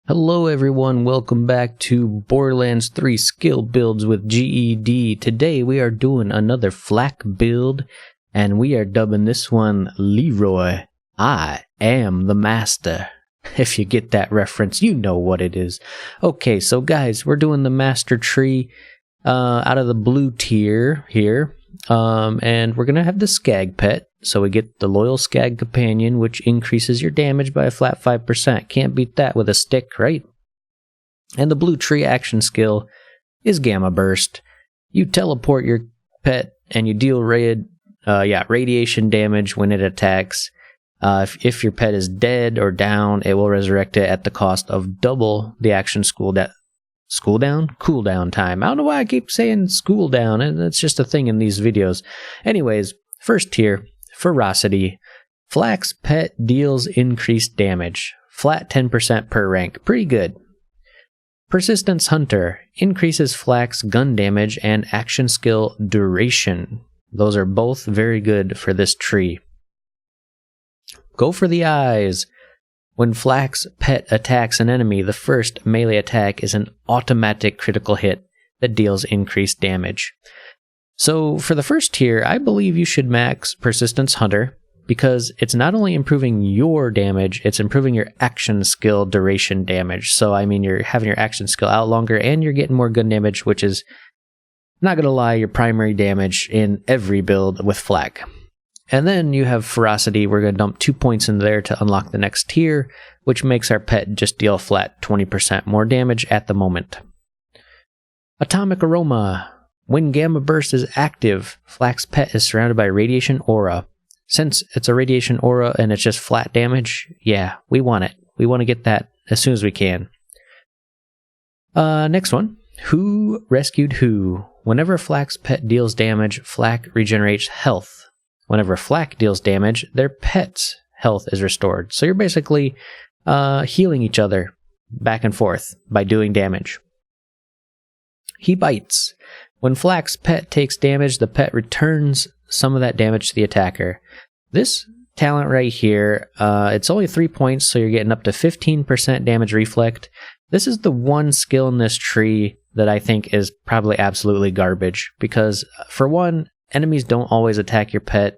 Hello everyone, welcome back to Borderlands 3 skill builds with GED. Today we are doing another Fl4k build, and we are dubbing this one Leroy. I am the master. If you get that reference, you know what it is. Okay, so guys, we're doing the master tree out of the blue tier here. And we're going to have the Skag pet. So we get the loyal Skag companion, which increases your damage by a flat 5%. Can't beat that with a stick, right? And the blue tree action skill is Gamma Burst. You teleport your pet and you deal radiation damage when it attacks. If your pet is dead or down, it will resurrect it at the cost of double the action cooldown time. I don't know why I keep saying school down, and it's just a thing in these videos. Anyways, first tier, Ferocity. Fl4k's pet deals increased damage. Flat 10% per rank. Pretty good. Persistence Hunter increases Fl4k's gun damage and action skill duration. Those are both very good for this tree. Go for the eyes. When Fl4k's pet attacks an enemy, the first melee attack is an automatic critical hit that deals increased damage. So for the first tier, I believe you should max Persistence Hunter, because it's not only improving your damage, it's improving your action skill duration damage. So I mean, you're having your action skill out longer and you're getting more gun damage, which is, not gonna lie, your primary damage in every build with Fl4k. And then you have Ferocity. We're going to dump 2 points in there to unlock the next tier, which makes our pet just deal flat 20% more damage at the moment. Atomic Aroma. When Gamma Burst is active, Fl4k's pet is surrounded by Radiation Aura. Since it's a Radiation Aura and it's just flat damage, yeah, we want it. We want to get that as soon as we can. Next one. Who rescued who? Whenever Fl4k's pet deals damage, Fl4k regenerates health. Whenever Fl4k deals damage, their pet's health is restored. So you're basically healing each other back and forth by doing damage. He bites. When Fl4k's pet takes damage, the pet returns some of that damage to the attacker. This talent right here, it's only 3 points, so you're getting up to 15% damage reflect. This is the one skill in this tree that I think is probably absolutely garbage, because for one, enemies don't always attack your pet,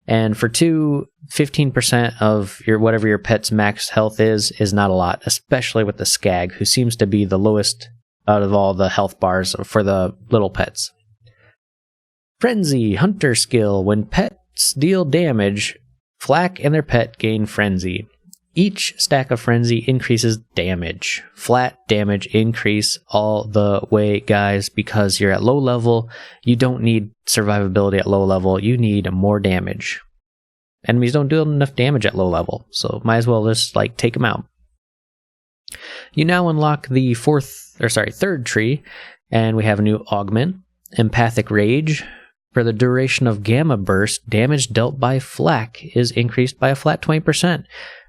and for two, 15% of whatever your pet's max health is not a lot, especially with the Skag, who seems to be the lowest out of all the health bars for the little pets. Frenzy, Hunter skill. When pets deal damage, Fl4k and their pet gain Frenzy. Each stack of Frenzy increases damage. Flat damage increase all the way, guys, because you're at low level. You don't need survivability at low level. You need more damage. Enemies don't do enough damage at low level, so might as well just take them out. You now unlock the third tree, and we have a new augment, Empathic Rage. For the duration of Gamma Burst, damage dealt by Fl4k is increased by a flat 20%.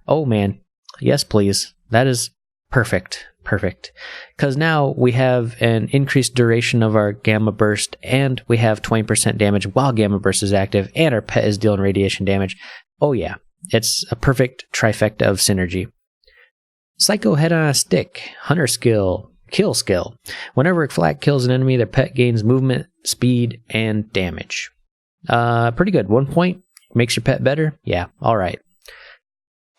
Oh man, yes please. That is perfect. Perfect. Because now we have an increased duration of our Gamma Burst, and we have 20% damage while Gamma Burst is active, and our pet is dealing radiation damage. Oh yeah, it's a perfect trifecta of synergy. Psycho Head on a Stick, Hunter skill, Kill skill. Whenever Fl4k kills an enemy, their pet gains movement, speed, and damage. Pretty good. 1 point. Makes your pet better? Yeah, alright.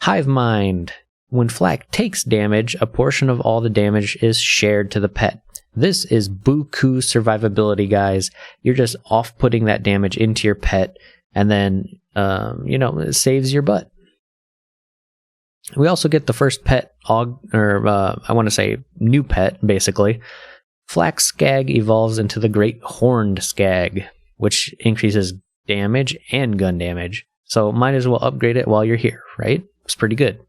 Hive Mind. When Fl4k takes damage, a portion of all the damage is shared to the pet. This is buku survivability, guys. You're just off-putting that damage into your pet, and then, it saves your butt. We also get the first pet, new pet, basically. Fl4k Skag evolves into the Great Horned Skag, which increases damage and gun damage. So might as well upgrade it while you're here, right? It's pretty good.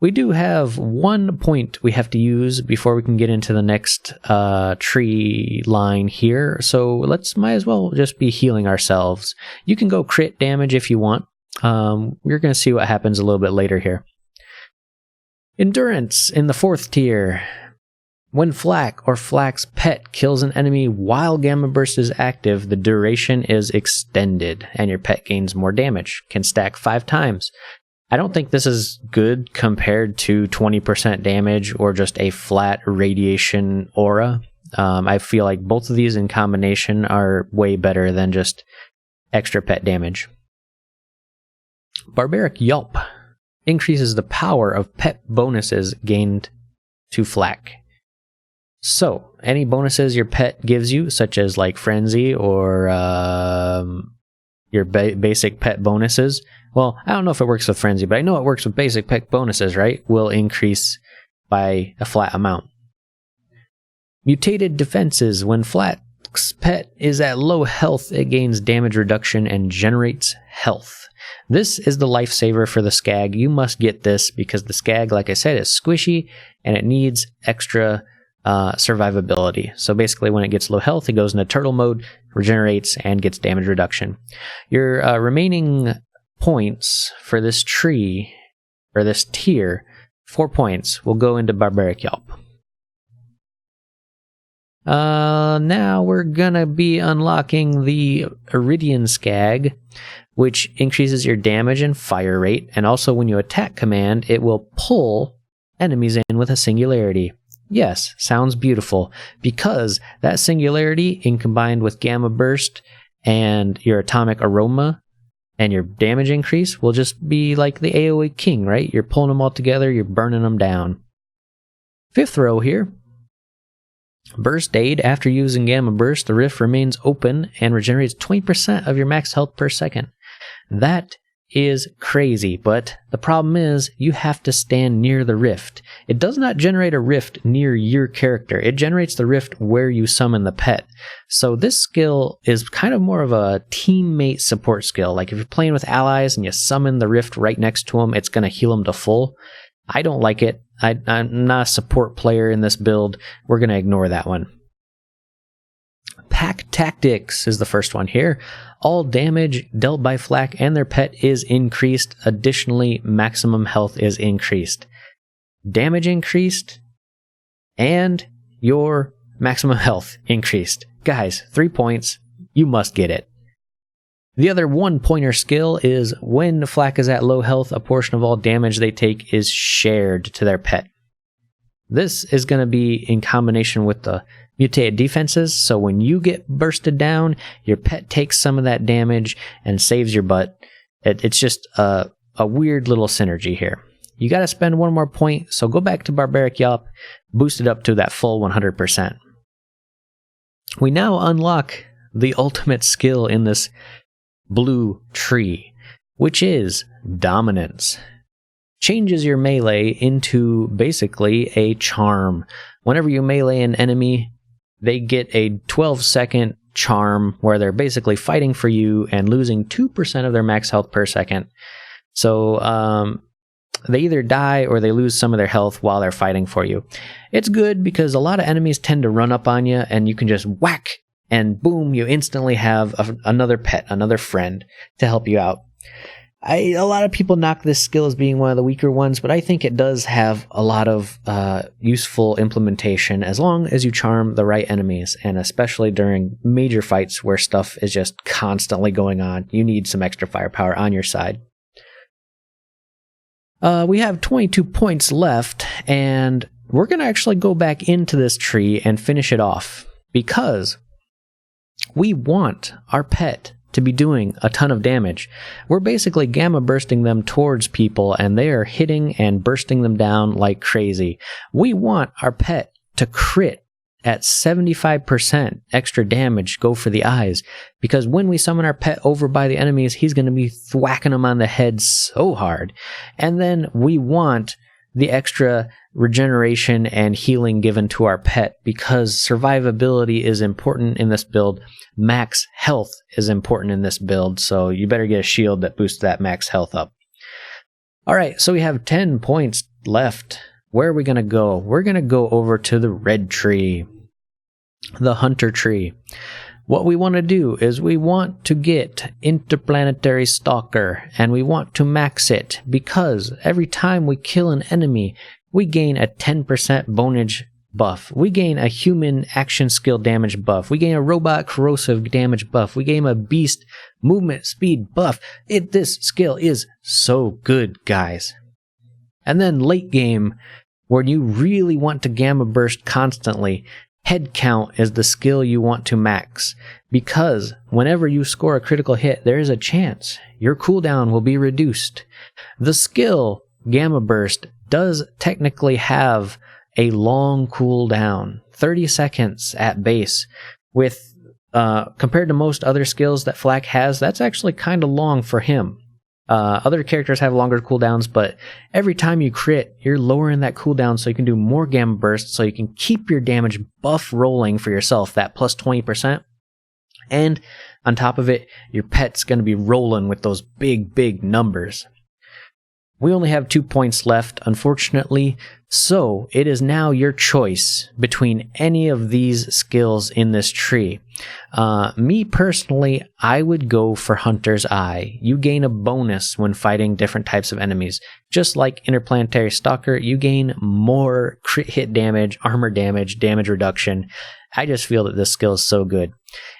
We do have 1 point we have to use before we can get into the next tree line here. So might as well just be healing ourselves. You can go crit damage if you want. We're going to see what happens a little bit later here. Endurance in the 4th tier. When Fl4k or Fl4k's pet kills an enemy while Gamma Burst is active, the duration is extended, and your pet gains more damage. Can stack 5 times. I don't think this is good compared to 20% damage or just a flat radiation aura. I feel like both of these in combination are way better than just extra pet damage. Barbaric Yelp increases the power of pet bonuses gained to Fl4k. So, any bonuses your pet gives you, such as like Frenzy or your basic pet bonuses, well, I don't know if it works with Frenzy, but I know it works with basic pet bonuses, right? Will increase by a flat amount. Mutated defenses. When Fl4k's pet is at low health, it gains damage reduction and generates health. This is the lifesaver for the Skag. You must get this because the Skag, like I said, is squishy and it needs extra survivability. So basically when it gets low health, it goes into turtle mode, regenerates, and gets damage reduction. Your remaining points for this tree, or this tier, 4 points, will go into Barbaric Yelp. Now we're gonna be unlocking the Iridian Skag, which increases your damage and fire rate, and also when you attack command, it will pull enemies in with a singularity. Yes, sounds beautiful, because that singularity, in combined with Gamma Burst and your Atomic Aroma and your damage increase, will just be like the AoE King, right? You're pulling them all together, you're burning them down. 5th row here. Burst Aid. After using Gamma Burst, the rift remains open and regenerates 20% of your max health per second. That is crazy, but the problem is you have to stand near the rift. It does not generate a rift near your character. It generates the rift where you summon the pet. So this skill is kind of more of a teammate support skill. Like if you're playing with allies and you summon the rift right next to them, it's going to heal them to full. I don't like it. I'm not a support player in this build. We're going to ignore that one. Pack Tactics is the first one here. All damage dealt by Fl4k and their pet is increased. Additionally, maximum health is increased. Damage increased, and your maximum health increased. Guys, 3 points. You must get it. The other 1-pointer skill is when Fl4k is at low health, a portion of all damage they take is shared to their pet. This is going to be in combination with the mutated defenses, so when you get bursted down, your pet takes some of that damage and saves your butt. It's just a weird little synergy here. You got to spend 1 more point, so go back to Barbaric Yelp, boost it up to that full 100%. We now unlock the ultimate skill in this blue tree, which is Dominance. Changes your melee into basically a charm. Whenever you melee an enemy, they get a 12-second charm where they're basically fighting for you and losing 2% of their max health per second. So they either die or they lose some of their health while they're fighting for you. It's good because a lot of enemies tend to run up on you and you can just whack and boom, you instantly have another pet, another friend to help you out. A lot of people knock this skill as being one of the weaker ones, but I think it does have a lot of useful implementation as long as you charm the right enemies, and especially during major fights where stuff is just constantly going on. You need some extra firepower on your side. We have 22 points left, and we're going to actually go back into this tree and finish it off, because we want our pet to be doing a ton of damage. We're basically gamma bursting them towards people, and they are hitting and bursting them down like crazy. We want our pet to crit at 75% extra damage, go for the eyes, because when we summon our pet over by the enemies, he's going to be thwacking them on the head so hard. And then we want the extra regeneration and healing given to our pet, because survivability is important in this build. Max health is important in this build, so you better get a shield that boosts that max health up. Alright, so we have 10 points left. Where are we going to go? We're going to go over to the red tree, the hunter tree. What we want to do is we want to get Interplanetary Stalker, and we want to max it, because every time we kill an enemy, we gain a 10% buff. We gain a human action skill damage buff. We gain a robot corrosive damage buff. We gain a beast movement speed buff. This skill is so good, guys. And then late game, where you really want to gamma burst constantly, head count is the skill you want to max, because whenever you score a critical hit, there is a chance your cooldown will be reduced. The skill Gamma Burst does technically have a long cooldown, 30 seconds at base. With compared to most other skills that Fl4k has, that's actually kind of long for him. Other characters have longer cooldowns, but every time you crit, you're lowering that cooldown so you can do more Gamma Burst, so you can keep your damage buff rolling for yourself, that plus 20%. And on top of it, your pet's going to be rolling with those big numbers. We only have 2 points left, unfortunately, so it is now your choice between any of these skills in this tree. Me personally, I would go for Hunter's Eye. You gain a bonus when fighting different types of enemies. Just like Interplanetary Stalker, you gain more crit hit damage, armor damage, damage reduction. I just feel that this skill is so good.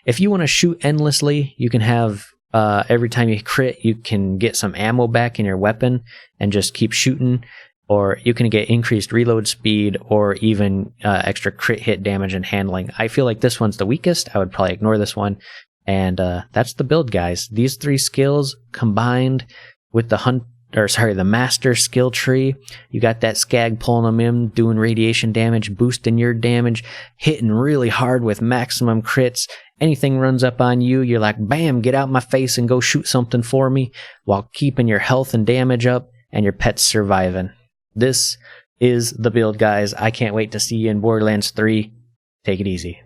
If you want to shoot endlessly, you can have every time you crit, you can get some ammo back in your weapon and just keep shooting, or you can get increased reload speed or even extra crit hit damage and handling. I feel like this one's the weakest. I would probably ignore this one. And that's the build, guys. These 3 skills combined with the master skill tree. You got that Skag pulling them in, doing radiation damage, boosting your damage, hitting really hard with maximum crits. Anything runs up on you, you're like, bam, get out my face and go shoot something for me, while keeping your health and damage up and your pets surviving. This is the build, guys. I can't wait to see you in Borderlands 3. Take it easy.